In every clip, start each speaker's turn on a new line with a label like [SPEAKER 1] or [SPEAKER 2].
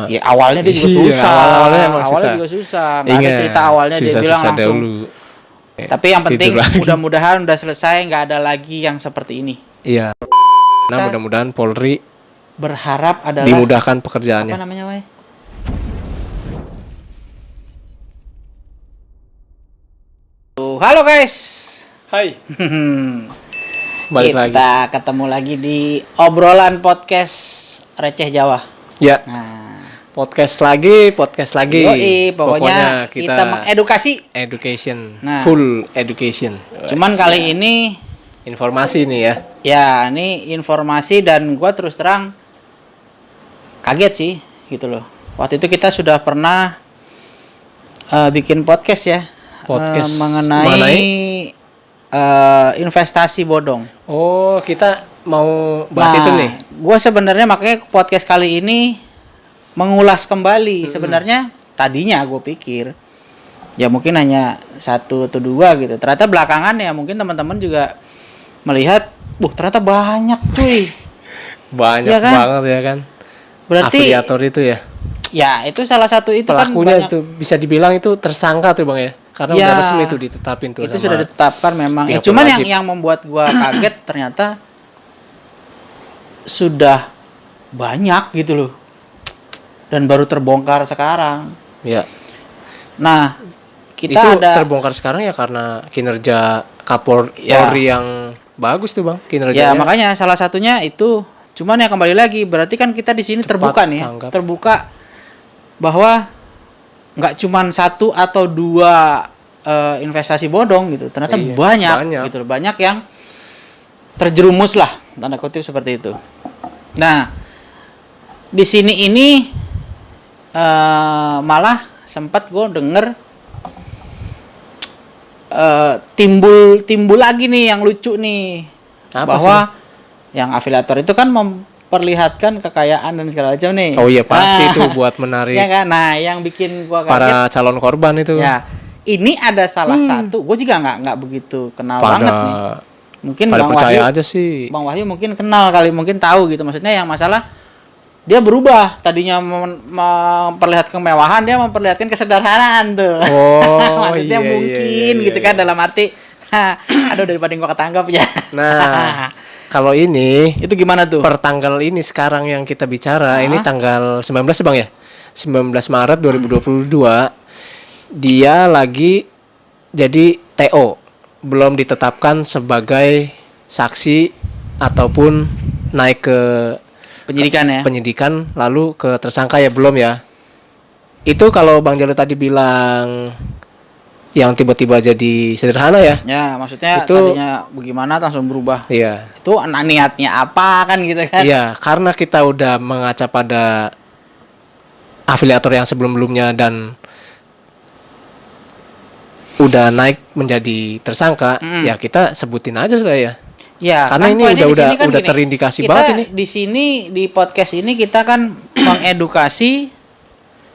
[SPEAKER 1] Ya awalnya dia juga susah. Awalnya juga susah. Nggak ada cerita awalnya dia bilang langsung. Tapi yang penting mudah-mudahan udah selesai, nggak ada lagi yang seperti ini.
[SPEAKER 2] Iya. Nah mudah-mudahan Polri
[SPEAKER 1] berharap adalah
[SPEAKER 2] dimudahkan pekerjaannya.
[SPEAKER 1] Apa namanya, Wei? Halo guys.
[SPEAKER 2] Hai. Balik lagi.
[SPEAKER 1] Kita ketemu lagi di obrolan podcast Receh Jawa.
[SPEAKER 2] Ya.
[SPEAKER 1] Nah,
[SPEAKER 2] podcast lagi.
[SPEAKER 1] Yoi, pokoknya kita mengedukasi.
[SPEAKER 2] Education.
[SPEAKER 1] Nah,
[SPEAKER 2] full education.
[SPEAKER 1] Cuman kali ini
[SPEAKER 2] informasi nih ya.
[SPEAKER 1] Ya, ini informasi dan gua terus terang kaget sih gitu loh. Waktu itu kita sudah pernah bikin podcast ya.
[SPEAKER 2] Podcast
[SPEAKER 1] mengenai investasi bodong.
[SPEAKER 2] Oh, kita mau bahas itu nih.
[SPEAKER 1] Gue sebenarnya makanya podcast kali ini mengulas kembali. Sebenarnya tadinya gue pikir ya mungkin hanya 1 atau 2 gitu. Ternyata belakangan ya mungkin teman-teman juga melihat, ternyata banyak cuy.
[SPEAKER 2] Banyak ya kan? Banget ya kan.
[SPEAKER 1] Berarti
[SPEAKER 2] afiliator itu ya.
[SPEAKER 1] Ya, itu salah satu itu
[SPEAKER 2] pelakunya
[SPEAKER 1] kan banyak.
[SPEAKER 2] Itu bisa dibilang itu tersangka tuh Bang ya. Karena
[SPEAKER 1] ya,
[SPEAKER 2] udah resmi itu ditetapin tuh.
[SPEAKER 1] Itu sudah ditetapkan memang. Cuman yang membuat gua kaget ternyata sudah banyak gitu loh. Dan baru terbongkar sekarang.
[SPEAKER 2] Ya.
[SPEAKER 1] Nah, kita
[SPEAKER 2] itu
[SPEAKER 1] ada
[SPEAKER 2] terbongkar sekarang ya karena kinerja Kapolri yang bagus tuh Bang kinerjanya.
[SPEAKER 1] Ya, makanya salah satunya itu. Cuman ya kembali lagi, berarti kan kita di sini terbuka nih, terbuka bahwa nggak cuman 1 atau 2 investasi bodong gitu, ternyata banyak gitu, banyak yang terjerumus lah, tanda kutip seperti itu. Nah, di sini ini malah sempat gue denger timbul lagi nih yang lucu nih. Apa bahwa sih? Yang afiliator itu kan memperlihatkan kekayaan dan segala macam nih.
[SPEAKER 2] Oh iya pasti itu buat menarik.
[SPEAKER 1] Ya kan? Nah, yang bikin gua kaget
[SPEAKER 2] para calon korban itu.
[SPEAKER 1] Ya, ini ada salah satu. Gue juga nggak begitu kenal banget nih. Mungkin
[SPEAKER 2] pada
[SPEAKER 1] Bang
[SPEAKER 2] percaya
[SPEAKER 1] Wahyu
[SPEAKER 2] aja sih.
[SPEAKER 1] Bang Wahyu mungkin kenal kali, mungkin tahu gitu. Maksudnya yang masalah dia berubah. Tadinya memperlihatkan kemewahan, dia memperlihatkan kesederhanaan tuh.
[SPEAKER 2] Oh,
[SPEAKER 1] maksudnya mungkin gitu kan dalam arti aduh daripada gua ketangkap ya.
[SPEAKER 2] Nah, kalau ini
[SPEAKER 1] itu gimana tuh?
[SPEAKER 2] Per tanggal ini sekarang yang kita bicara, ini tanggal 19 Bang ya? 19 Maret 2022. Dia lagi jadi TO. Belum ditetapkan sebagai saksi ataupun naik ke penyidikan lalu ke tersangka ya belum ya. Itu kalau Bang Jalu tadi bilang yang tiba-tiba jadi sederhana ya.
[SPEAKER 1] Ya, maksudnya itu, tadinya bagaimana langsung berubah.
[SPEAKER 2] Iya.
[SPEAKER 1] Itu niatnya apa kan gitu kan.
[SPEAKER 2] Iya, karena kita udah mengaca pada afiliator yang sebelum-sebelumnya dan udah naik menjadi tersangka, ya kita sebutin aja sudah ya.
[SPEAKER 1] Ya,
[SPEAKER 2] karena
[SPEAKER 1] kan
[SPEAKER 2] ini udah terindikasi banget ini.
[SPEAKER 1] Di sini di podcast ini kita kan mengedukasi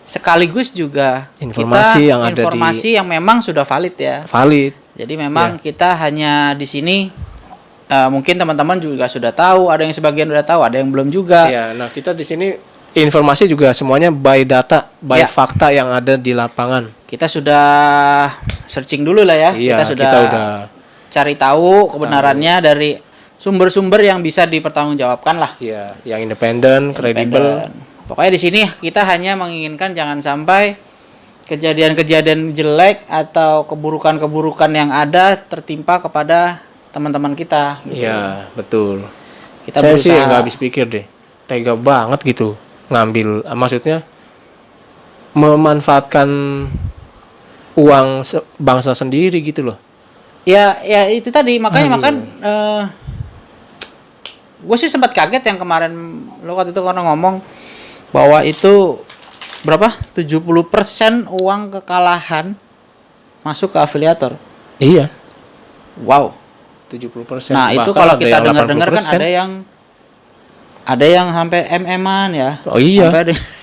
[SPEAKER 1] sekaligus juga
[SPEAKER 2] informasi
[SPEAKER 1] yang memang sudah valid ya.
[SPEAKER 2] Valid.
[SPEAKER 1] Jadi memang kita hanya di sini mungkin teman-teman juga sudah tahu, ada yang sebagian sudah tahu, ada yang belum juga.
[SPEAKER 2] Iya, nah kita di sini informasi juga semuanya by data, by fakta yang ada di lapangan.
[SPEAKER 1] Kita sudah searching dulu lah ya.
[SPEAKER 2] Iya,
[SPEAKER 1] kita udah cari tahu kebenarannya dari sumber-sumber yang bisa dipertanggungjawabkan lah.
[SPEAKER 2] Iya, yang independen, kredibel.
[SPEAKER 1] Pokoknya di sini kita hanya menginginkan jangan sampai kejadian-kejadian jelek atau keburukan-keburukan yang ada tertimpa kepada teman-teman kita. Gitu.
[SPEAKER 2] Iya, betul.
[SPEAKER 1] Saya
[SPEAKER 2] sih nggak habis pikir deh, tega banget gitu ngambil, maksudnya memanfaatkan uang bangsa sendiri gitu loh.
[SPEAKER 1] Ya itu tadi makanya gue sih sempat kaget yang kemarin lo waktu itu karena ngomong bahwa itu berapa? 70% uang kekalahan masuk ke afiliator.
[SPEAKER 2] Iya.
[SPEAKER 1] Wow.
[SPEAKER 2] 70%.
[SPEAKER 1] Nah, itu kalau kita dengar-dengar kan ada yang sampai MM-an ya.
[SPEAKER 2] Oh iya.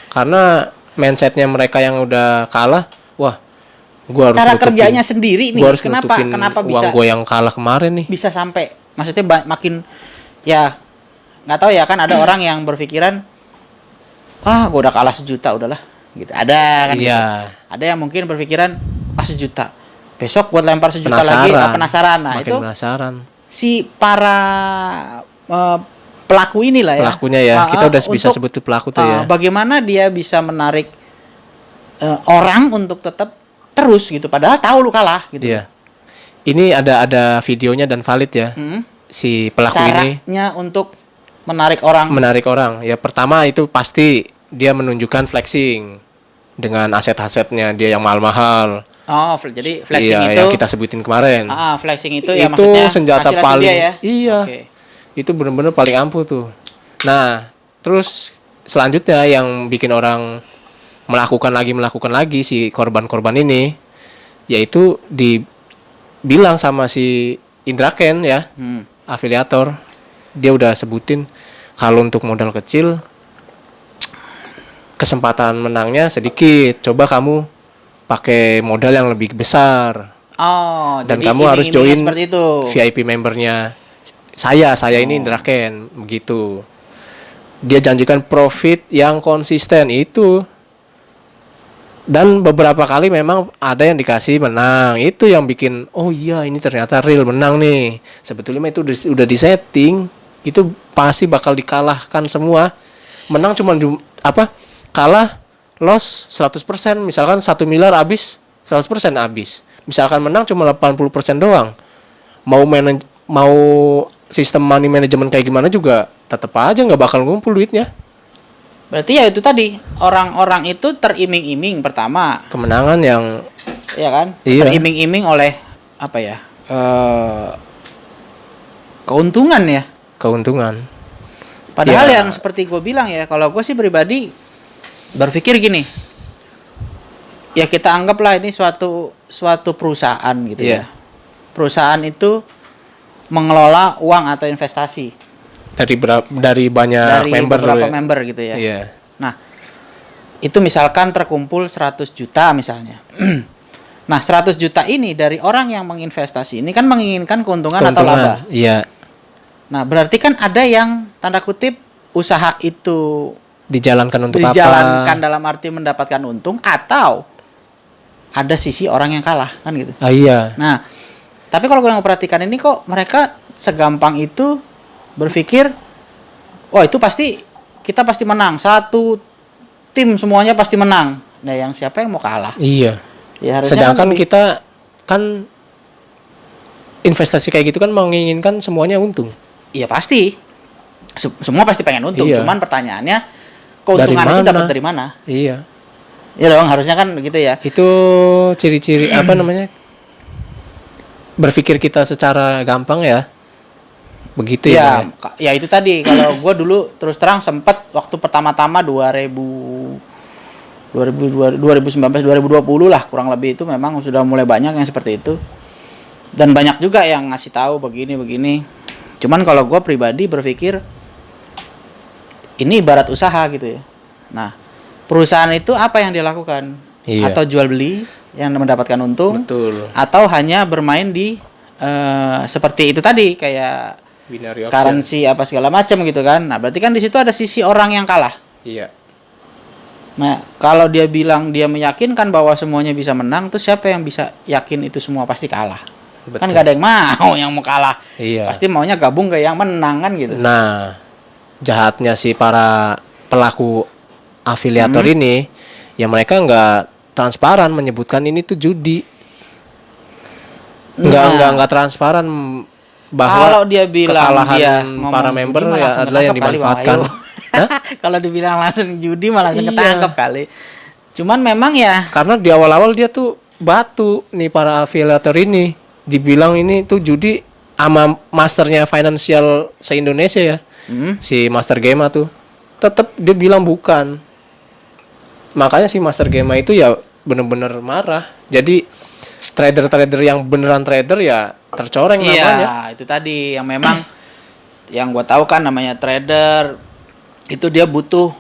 [SPEAKER 2] Karena mindsetnya mereka yang udah kalah, wah, gua harus
[SPEAKER 1] cara kerjanya sendiri nih. Kenapa bisa
[SPEAKER 2] uang gua yang kalah kemarin nih?
[SPEAKER 1] Bisa sampai maksudnya makin ya nggak tahu ya kan ada orang yang berpikiran gue udah kalah 1 juta udahlah gitu. Ada kan
[SPEAKER 2] Iya.
[SPEAKER 1] gitu. Ada yang mungkin berpikiran 1 juta. Besok buat lempar 1 juta lagi, penasaran. Nah,
[SPEAKER 2] makin
[SPEAKER 1] itu
[SPEAKER 2] penasaran.
[SPEAKER 1] si para pelaku inilah ya.
[SPEAKER 2] Pelakunya ya. Kita udah bisa sebut itu pelaku tuh ya.
[SPEAKER 1] Bagaimana dia bisa menarik orang untuk tetap terus gitu padahal tahu lu kalah gitu.
[SPEAKER 2] Iya. Ini ada videonya dan valid ya. Si pelaku ini
[SPEAKER 1] caranya untuk menarik orang.
[SPEAKER 2] Ya pertama itu pasti dia menunjukkan flexing dengan aset-asetnya dia yang mahal-mahal.
[SPEAKER 1] Oh, jadi flexing
[SPEAKER 2] iya,
[SPEAKER 1] itu
[SPEAKER 2] yang kita sebutin kemarin.
[SPEAKER 1] Flexing itu ya
[SPEAKER 2] itu
[SPEAKER 1] maksudnya
[SPEAKER 2] senjata paling
[SPEAKER 1] dia ya?
[SPEAKER 2] Iya.
[SPEAKER 1] Okay.
[SPEAKER 2] Itu benar-benar paling ampuh tuh. Nah, terus selanjutnya yang bikin orang melakukan lagi si korban-korban ini yaitu dibilang sama si Indra Ken ya, afiliator. Dia udah sebutin kalau untuk modal kecil kesempatan menangnya sedikit. Coba kamu pakai modal yang lebih besar.
[SPEAKER 1] Oh,
[SPEAKER 2] dan
[SPEAKER 1] jadi
[SPEAKER 2] kamu harus join
[SPEAKER 1] seperti itu.
[SPEAKER 2] VIP membernya. Saya ini Indra Ken, begitu. Dia janjikan profit yang konsisten itu. Dan beberapa kali memang ada yang dikasih menang. Itu yang bikin, oh iya ini ternyata real menang nih. Sebetulnya itu udah disetting. Itu pasti bakal dikalahkan semua. Menang cuma kalah loss 100%. Misalkan 1 miliar habis, 100% habis. Misalkan menang cuma 80% doang. Mau sistem money management kayak gimana juga tetap aja nggak bakal ngumpul duitnya.
[SPEAKER 1] Berarti ya itu tadi, orang-orang itu teriming-iming pertama.
[SPEAKER 2] Kemenangan yang
[SPEAKER 1] iya kan?
[SPEAKER 2] Iya.
[SPEAKER 1] Teriming-iming oleh apa ya? Keuntungan ya.
[SPEAKER 2] Keuntungan.
[SPEAKER 1] Padahal yang seperti gue bilang ya, kalau gue sih pribadi berpikir gini. Ya kita anggaplah ini suatu perusahaan gitu ya. Perusahaan itu mengelola uang atau investasi
[SPEAKER 2] dari banyak member
[SPEAKER 1] beberapa member gitu ya.
[SPEAKER 2] Iya.
[SPEAKER 1] Nah, itu misalkan terkumpul 100 juta misalnya. Nah, 100 juta ini dari orang yang menginvestasi ini kan menginginkan keuntungan atau laba.
[SPEAKER 2] Iya.
[SPEAKER 1] Nah, berarti kan ada yang tanda kutip usaha itu
[SPEAKER 2] dijalankan untuk
[SPEAKER 1] dijalankan dalam arti mendapatkan untung atau ada sisi orang yang kalah kan gitu.
[SPEAKER 2] Iya.
[SPEAKER 1] Nah, tapi kalau gue yang perhatikan ini kok mereka segampang itu berpikir, oh itu kita pasti menang. Satu tim semuanya pasti menang. Nah, yang siapa yang mau kalah?
[SPEAKER 2] Iya.
[SPEAKER 1] Ya,
[SPEAKER 2] sedangkan kita kan investasi kayak gitu kan menginginkan semuanya untung.
[SPEAKER 1] Iya pasti. Semua pasti pengen untung.
[SPEAKER 2] Iya.
[SPEAKER 1] Cuman pertanyaannya keuntungan itu dapat dari mana?
[SPEAKER 2] Iya.
[SPEAKER 1] Ya dong, harusnya kan begitu ya.
[SPEAKER 2] Itu ciri-ciri apa namanya? Berpikir kita secara gampang ya. Begitu ya.
[SPEAKER 1] Ya itu tadi kalau gue dulu terus terang sempat waktu pertama-tama 2019 2020 lah kurang lebih itu memang sudah mulai banyak yang seperti itu. Dan banyak juga yang ngasih tahu begini. Cuman kalau gue pribadi berpikir ini ibarat usaha gitu ya. Nah, perusahaan itu apa yang dia lakukan?
[SPEAKER 2] Iya.
[SPEAKER 1] Atau jual beli yang mendapatkan untung?
[SPEAKER 2] Betul.
[SPEAKER 1] Atau hanya bermain di seperti itu tadi kayak
[SPEAKER 2] binary option,
[SPEAKER 1] currency apa segala macam gitu kan. Nah, berarti kan di situ ada sisi orang yang kalah.
[SPEAKER 2] Iya.
[SPEAKER 1] Nah, kalau dia bilang dia meyakinkan bahwa semuanya bisa menang, terus siapa yang bisa yakin itu semua pasti kalah?
[SPEAKER 2] Betul.
[SPEAKER 1] Kan gak ada yang mau yang mau kalah.
[SPEAKER 2] Iya.
[SPEAKER 1] Pasti maunya gabung ke yang menang kan gitu.
[SPEAKER 2] Nah, jahatnya si para pelaku afiliator ini, ya mereka nggak transparan menyebutkan ini tuh judi. Nggak transparan bahwa
[SPEAKER 1] kalau dia bilang dia
[SPEAKER 2] para member ya adalah yang dimanfaatkan.
[SPEAKER 1] Kalau dibilang langsung judi malah langsung ketangkep kali. Cuman memang ya
[SPEAKER 2] karena di awal-awal dia tuh batu nih para afiliator ini, dibilang ini tuh judi sama masternya financial se-Indonesia ya. Si Master Gema tuh tetap dia bilang bukan. Makanya si Master Gema itu ya bener-bener marah. Jadi trader-trader yang beneran trader ya tercoreng namanya.
[SPEAKER 1] Iya, itu tadi yang memang yang gua tahu kan namanya trader itu dia butuh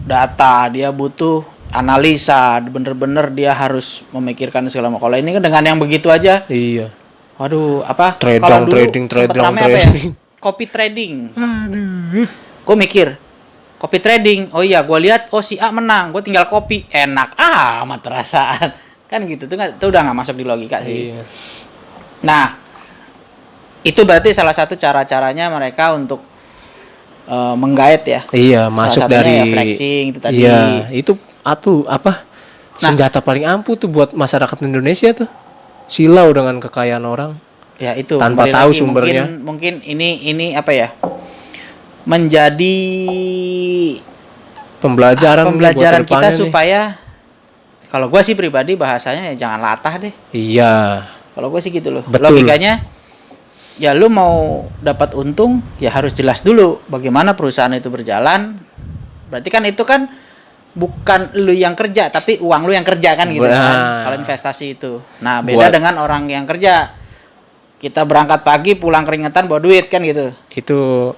[SPEAKER 1] data, dia butuh analisa, bener-bener dia harus memikirkan segala macam. Kalau ini kan dengan yang begitu aja.
[SPEAKER 2] Iya.
[SPEAKER 1] Waduh, apa?
[SPEAKER 2] Kalau dulu
[SPEAKER 1] trading. Apa ya? Copy trading. Gue mikir, Copy trading. Oh iya, gue lihat si A menang, gue tinggal copy. Enak amat perasaan. Kan gitu tuh, itu udah nggak masuk di logika sih.
[SPEAKER 2] Iya.
[SPEAKER 1] Nah, itu berarti salah satu cara-caranya mereka untuk menggait ya.
[SPEAKER 2] Iya, masuk dari
[SPEAKER 1] ya flexing itu tadi.
[SPEAKER 2] Iya, itu senjata paling ampuh tuh buat masyarakat Indonesia tuh. Silau dengan kekayaan orang.
[SPEAKER 1] Ya itu
[SPEAKER 2] tanpa tahu sumbernya.
[SPEAKER 1] Mungkin ini apa ya? Menjadi pembelajaran kita supaya kalau gue sih pribadi bahasanya ya jangan latah deh.
[SPEAKER 2] Iya.
[SPEAKER 1] Kalau gue sih gitu loh.
[SPEAKER 2] Betul.
[SPEAKER 1] Logikanya ya lu mau dapat untung ya harus jelas dulu bagaimana perusahaan itu berjalan. Berarti kan itu kan bukan lu yang kerja tapi uang lu yang kerja kan gitu kan. Kalau investasi itu. Nah, beda dengan orang yang kerja. Kita berangkat pagi, pulang keringetan bawa duit kan gitu. Itu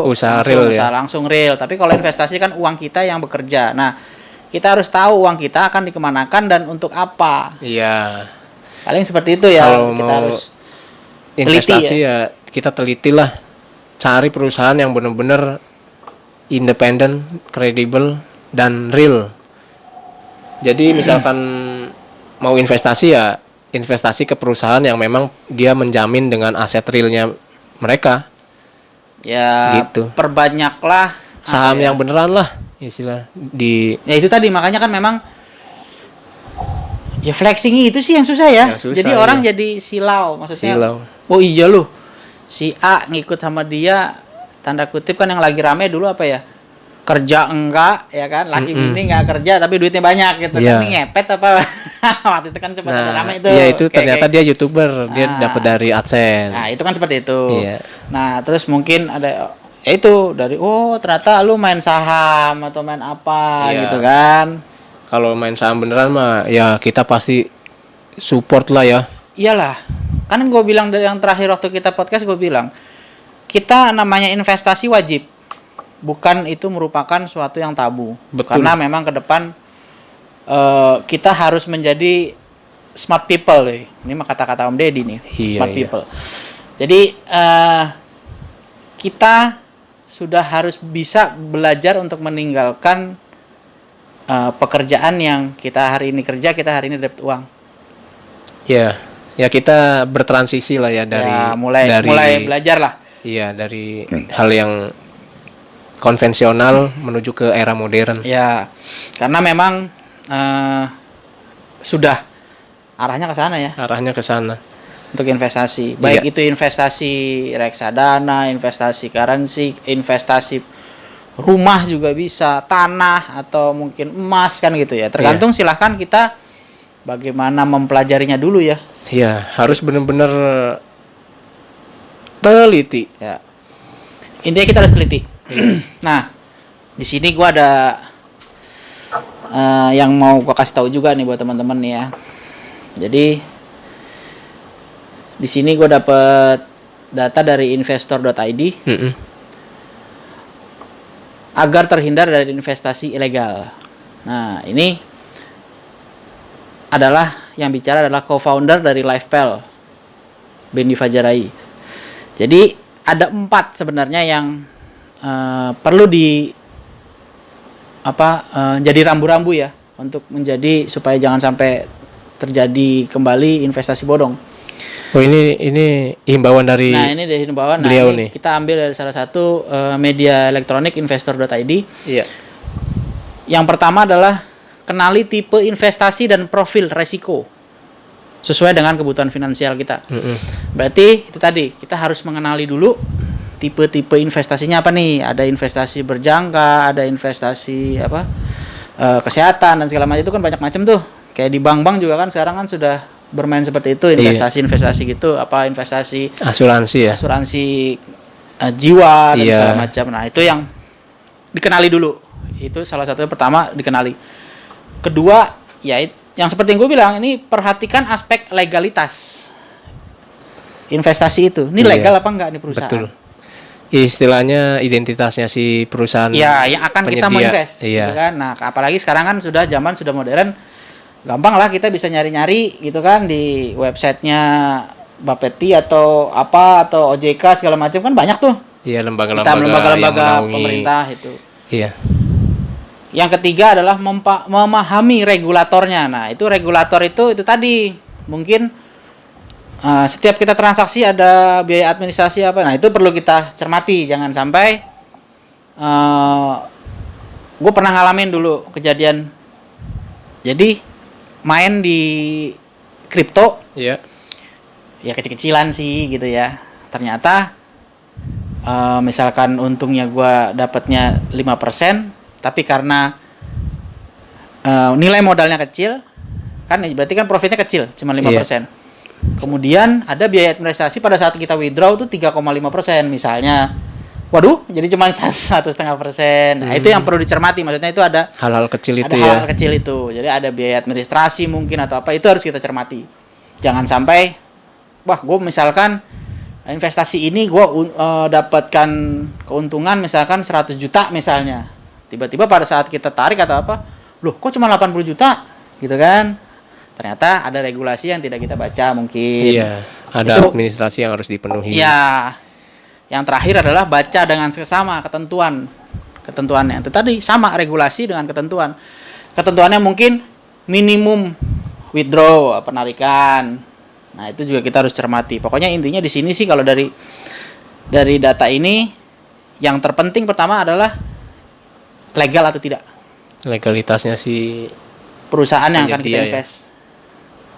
[SPEAKER 2] usaha real ya.
[SPEAKER 1] Langsung real. Tapi kalau investasi kan uang kita yang bekerja. Nah, kita harus tahu uang kita akan dikemanakan dan untuk apa.
[SPEAKER 2] Iya.
[SPEAKER 1] Paling seperti itu ya.
[SPEAKER 2] Kalau
[SPEAKER 1] kita harus
[SPEAKER 2] investasi ya kita telitilah. Cari perusahaan yang benar-benar independen, kredibel, dan real. Jadi misalkan mau investasi ya investasi ke perusahaan yang memang dia menjamin dengan aset realnya mereka.
[SPEAKER 1] Ya, gitu. Perbanyaklah
[SPEAKER 2] saham yang beneran lah istilah di.
[SPEAKER 1] Ya itu tadi makanya kan memang ya flexing itu sih yang susah ya. Jadi orang jadi silau maksudnya. Oh iya loh. Si A ngikut sama dia tanda kutip kan yang lagi rame dulu apa ya? Kerja enggak ya kan, laki bini enggak kerja tapi duitnya banyak gitu kan, ini ngepet apa. Waktu itu kan sempat ramai itu.
[SPEAKER 2] Iya itu ternyata dia YouTuber, dia dapat dari AdSense.
[SPEAKER 1] Nah, itu kan seperti itu. Iya. Nah, terus mungkin ada itu dari ternyata lu main saham atau main apa gitu kan.
[SPEAKER 2] Kalau main saham beneran mah ya kita pasti support lah ya.
[SPEAKER 1] Iyalah. Kan gue bilang dari yang terakhir waktu kita podcast gue bilang kita namanya investasi wajib. Bukan itu merupakan suatu yang tabu.
[SPEAKER 2] Betul.
[SPEAKER 1] Karena memang ke depan kita harus menjadi smart people deh. Ini mah kata-kata Om Deddy nih, smart people. Jadi kita sudah harus bisa belajar untuk meninggalkan pekerjaan yang kita hari ini kerja, kita hari ini dapat uang.
[SPEAKER 2] Ya kita bertransisi lah ya dari
[SPEAKER 1] mulai belajar lah.
[SPEAKER 2] Iya, dari hal yang konvensional menuju ke era modern.
[SPEAKER 1] Ya, karena memang sudah arahnya ke sana ya.
[SPEAKER 2] Arahnya ke sana.
[SPEAKER 1] Untuk investasi, baik itu investasi reksadana, investasi currency, investasi rumah juga bisa, tanah atau mungkin emas kan gitu ya. Tergantung silahkan kita bagaimana mempelajarinya dulu ya.
[SPEAKER 2] Iya, harus benar-benar teliti.
[SPEAKER 1] Ya. Intinya kita harus teliti. Nah, di sini gua ada yang mau gua kasih tahu juga nih buat teman-teman nih ya. Jadi di sini gua dapat data dari investor.id agar terhindar dari investasi ilegal. Nah, ini adalah yang bicara adalah co-founder dari LifePal, Benny Fajarai. Jadi ada 4 sebenarnya yang perlu jadi rambu-rambu ya untuk menjadi supaya jangan sampai terjadi kembali investasi bodong.
[SPEAKER 2] Oh ini himbauan dari.
[SPEAKER 1] Nah ini dari himbauan.
[SPEAKER 2] Beliau
[SPEAKER 1] ini
[SPEAKER 2] nih.
[SPEAKER 1] Kita ambil dari salah satu media elektronik investor.id.
[SPEAKER 2] Iya.
[SPEAKER 1] Yang pertama adalah kenali tipe investasi dan profil resiko sesuai dengan kebutuhan finansial kita. Berarti itu tadi kita harus mengenali dulu tipe-tipe investasinya apa nih? Ada investasi berjangka, ada investasi kesehatan dan segala macam itu kan banyak macam tuh. Kayak di bank-bank juga kan sekarang kan sudah bermain seperti itu, investasi gitu, investasi asuransi jiwa dan segala macam. Nah, itu yang dikenali dulu. Itu salah satunya pertama dikenali. Kedua, ya yang seperti yang gue bilang, ini perhatikan aspek legalitas investasi itu. Ini legal apa enggak nih perusahaan?
[SPEAKER 2] Betul. Istilahnya identitasnya si perusahaan.
[SPEAKER 1] Ya, yang akan
[SPEAKER 2] penyedia.
[SPEAKER 1] Kita mau invest, gitu kan. Nah, apalagi sekarang kan zaman sudah modern, gampang lah kita bisa nyari-nyari gitu kan di websitenya Bapeti atau OJK segala macam kan banyak tuh.
[SPEAKER 2] Iya, lembaga-lembaga
[SPEAKER 1] pemerintah itu.
[SPEAKER 2] Iya.
[SPEAKER 1] Yang ketiga adalah memahami regulatornya. Nah, itu regulator itu tadi mungkin setiap kita transaksi ada biaya administrasi apa. Nah, itu perlu kita cermati. Jangan sampai gue pernah ngalamin dulu kejadian. Jadi main di kripto.
[SPEAKER 2] Iya.
[SPEAKER 1] Ya kecil-kecilan sih gitu ya. Ternyata misalkan untungnya gue dapatnya 5%, tapi karena nilai modalnya kecil, kan berarti kan profitnya kecil, cuma 5%. Yeah. Kemudian ada biaya administrasi pada saat kita withdraw tuh 3,5% misalnya. Waduh, jadi cuma 1,5%. Nah, itu yang perlu dicermati. Maksudnya itu ada
[SPEAKER 2] hal-hal kecil itu
[SPEAKER 1] ya. Hal-hal kecil itu. Jadi ada biaya administrasi mungkin atau apa, itu harus kita cermati. Jangan sampai, wah, gue misalkan investasi ini gue dapatkan keuntungan misalkan 100 juta misalnya. Tiba-tiba pada saat kita tarik atau apa, loh kok cuma 80 juta gitu kan. Ternyata ada regulasi yang tidak kita baca mungkin.
[SPEAKER 2] Iya, ada itu, administrasi yang harus dipenuhi.
[SPEAKER 1] Iya. Yang terakhir adalah baca dengan seksama ketentuannya. Itu tadi sama regulasi dengan ketentuan. Ketentuannya mungkin minimum withdraw, penarikan. Nah, itu juga kita harus cermati. Pokoknya intinya di sini sih kalau dari data ini yang terpenting pertama adalah legal atau tidak. Legalitasnya si perusahaan yang akan kita invest.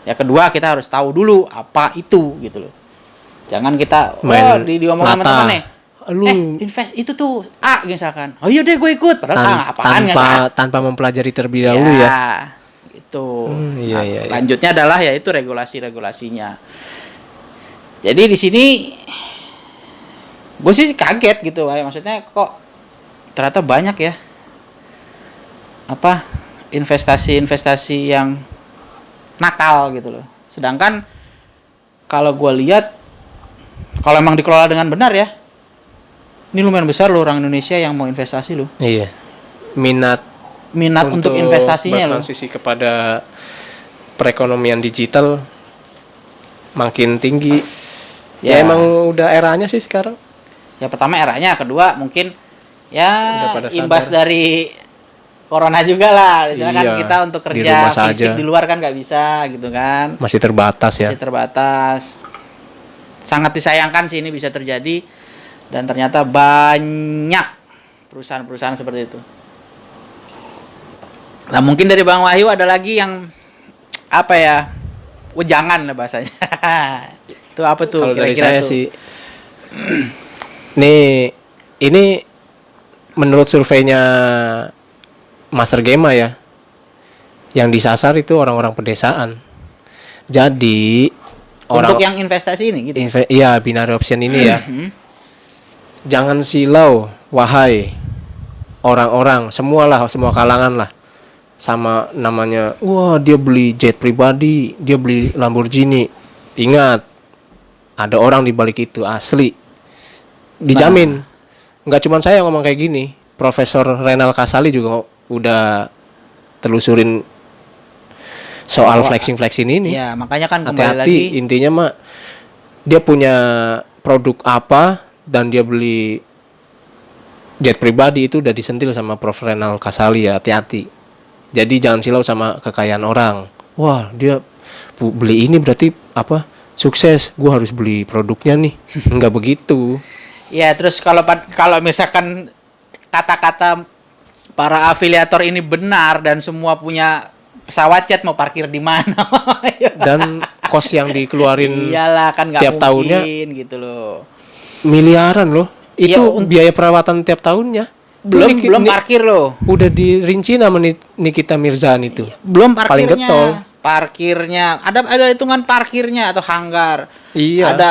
[SPEAKER 1] Ya kedua, kita harus tahu dulu apa itu gitu loh. Jangan kita diomong sama teman nih. Invest itu tuh A misalkan. Oh iya deh gue ikut. Padahal apaan
[SPEAKER 2] tanpa mempelajari terlebih dahulu ya.
[SPEAKER 1] Gitu.
[SPEAKER 2] Iya.
[SPEAKER 1] Lanjutnya adalah yaitu regulasi-regulasinya. Jadi di sini gue sih kaget gitu, maksudnya kok ternyata banyak ya investasi yang nakal gitu loh. Sedangkan kalau gue lihat, kalau emang dikelola dengan benar ya, ini lumayan besar loh orang Indonesia yang mau investasi loh.
[SPEAKER 2] Iya. Minat
[SPEAKER 1] untuk investasinya loh.
[SPEAKER 2] Bertransisi kepada perekonomian digital makin tinggi. Ya emang udah eranya sih sekarang.
[SPEAKER 1] Ya pertama eranya, kedua mungkin ya imbas dari corona juga lah. Iya, kan kita untuk kerja fisik di luar kan nggak bisa gitu kan.
[SPEAKER 2] Masih terbatas ya.
[SPEAKER 1] Masih terbatas. Sangat disayangkan sih ini bisa terjadi, dan ternyata banyak perusahaan-perusahaan seperti itu. Nah, mungkin dari Bang Wahyu ada lagi yang wejangan lah bahasanya. Itu apa tuh?
[SPEAKER 2] Kalau dari saya tuh sih ini menurut surveinya Master Gema ya, yang disasar itu orang-orang pedesaan. Jadi
[SPEAKER 1] untuk yang investasi ini gitu.
[SPEAKER 2] Iya, binary option ini ya. Jangan silau, wahai orang-orang, semua kalangan lah, sama namanya. Wah, dia beli jet pribadi, dia beli Lamborghini. Ingat, ada orang di balik itu, asli. Dijamin. Nggak cuma saya ngomong kayak gini, Profesor Renal Kasali juga udah telusurin soal flexing ini.
[SPEAKER 1] Ya, makanya kan kembali
[SPEAKER 2] hati-hati,
[SPEAKER 1] lagi.
[SPEAKER 2] Intinya mah dia punya produk apa dan dia beli jet pribadi, itu udah disentil sama Prof Renal Kasali ya, hati-hati. Jadi jangan silau sama kekayaan orang. Wah, dia beli ini berarti sukses, gua harus beli produknya nih. Enggak begitu.
[SPEAKER 1] Ya, terus kalau misalkan kata-kata para afiliator ini benar dan semua punya pesawat jet, mau parkir di mana?
[SPEAKER 2] Dan kos yang dikeluarin
[SPEAKER 1] iyalah kan nggak
[SPEAKER 2] tiap
[SPEAKER 1] mungkin,
[SPEAKER 2] tahunnya
[SPEAKER 1] gitu loh.
[SPEAKER 2] Miliaran loh. Itu biaya perawatan tiap tahunnya.
[SPEAKER 1] Belum parkir loh.
[SPEAKER 2] Udah dirinci nama Nikita Mirzani itu.
[SPEAKER 1] Belum parkirnya.
[SPEAKER 2] Paling getol.
[SPEAKER 1] Parkirnya, ada hitungan parkirnya atau hanggar.
[SPEAKER 2] Iya.
[SPEAKER 1] Ada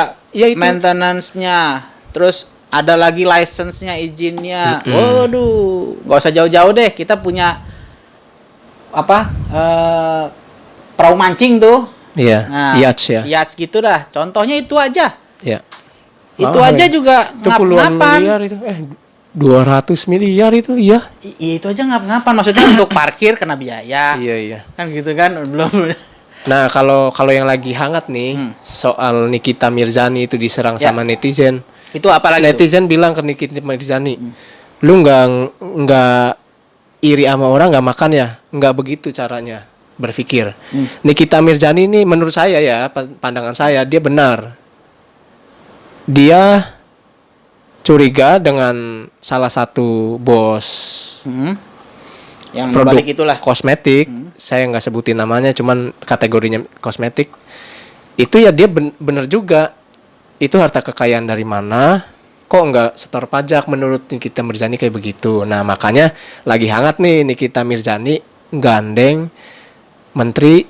[SPEAKER 1] maintenance-nya. Terus ada lagi license-nya, izinnya. Waduh, nggak usah jauh-jauh deh. Kita punya perahu mancing tuh.
[SPEAKER 2] Iya.
[SPEAKER 1] Nah, yachts gitu dah. Contohnya itu aja.
[SPEAKER 2] Iya.
[SPEAKER 1] Itu aja juga
[SPEAKER 2] ngap-ngapan. Miliar itu. 200 miliar itu, iya.
[SPEAKER 1] Itu aja ngap-ngapan. Maksudnya untuk parkir kena biaya.
[SPEAKER 2] Iya.
[SPEAKER 1] Kan gitu kan, belum.
[SPEAKER 2] Nah, kalau yang lagi hangat nih soal Nikita Mirzani itu diserang sama netizen.
[SPEAKER 1] Itu apalagi
[SPEAKER 2] netizen bilang ke Nikita Mirzani, Lu nggak iri sama orang nggak makan ya, nggak begitu caranya berpikir. Nikita Mirzani ini menurut saya ya, pandangan saya dia benar. Dia curiga dengan salah satu bos
[SPEAKER 1] Yang
[SPEAKER 2] produk
[SPEAKER 1] balik itulah.
[SPEAKER 2] kosmetik. Saya nggak sebutin namanya, cuman kategorinya kosmetik. Itu ya dia benar juga. Itu harta kekayaan dari mana? Kok nggak setor pajak menurut Nikita Mirzani kayak begitu. Nah makanya lagi hangat nih Nikita Mirzani gandeng Menteri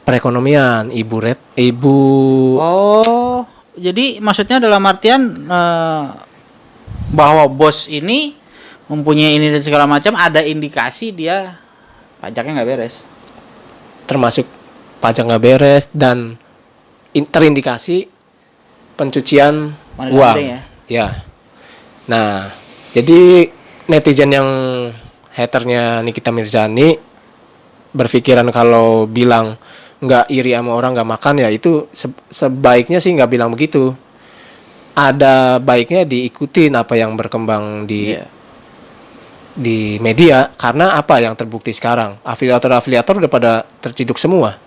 [SPEAKER 2] Perekonomian Ibu.
[SPEAKER 1] Oh, jadi maksudnya dalam artian bahwa bos ini mempunyai ini dan segala macam, ada indikasi dia pajaknya nggak beres.
[SPEAKER 2] Termasuk pajak nggak beres dan terindikasi pencucian
[SPEAKER 1] Money
[SPEAKER 2] uang.
[SPEAKER 1] laundering ya?
[SPEAKER 2] Ya. Nah, jadi netizen yang haternya Nikita Mirzani berpikiran kalau bilang nggak iri sama orang nggak makan ya itu sebaiknya sih nggak bilang begitu. Ada baiknya diikutin apa yang berkembang di media, karena apa yang terbukti sekarang afiliator udah pada terciduk semua.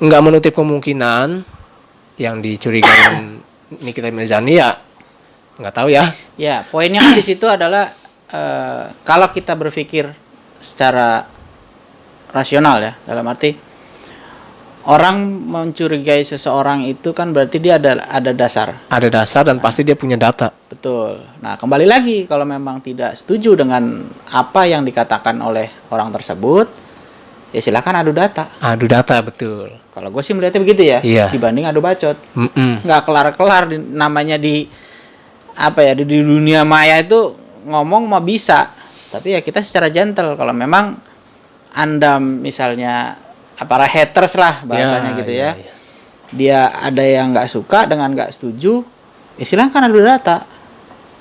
[SPEAKER 2] Nggak menutup kemungkinan yang dicurigakan Nikita Mirzani ya nggak tahu ya.
[SPEAKER 1] Ya, poinnya kan di situ adalah kalau kita berpikir secara rasional ya, dalam arti orang mencurigai seseorang itu kan berarti dia ada dasar.
[SPEAKER 2] Ada dasar dan pasti dia punya data.
[SPEAKER 1] Betul. Nah, kembali lagi kalau memang tidak setuju dengan apa yang dikatakan oleh orang tersebut, ya silakan adu data.
[SPEAKER 2] Adu data, betul.
[SPEAKER 1] Kalau gue sih melihatnya begitu ya,
[SPEAKER 2] Iya.
[SPEAKER 1] dibanding adu bacot. Nggak kelar-kelar namanya di dunia maya itu ngomong mah bisa, tapi ya kita secara gentle. Kalau memang Anda misalnya para haters lah bahasanya gitu ya, dia ada yang nggak suka dengan nggak setuju, ya silahkan adu data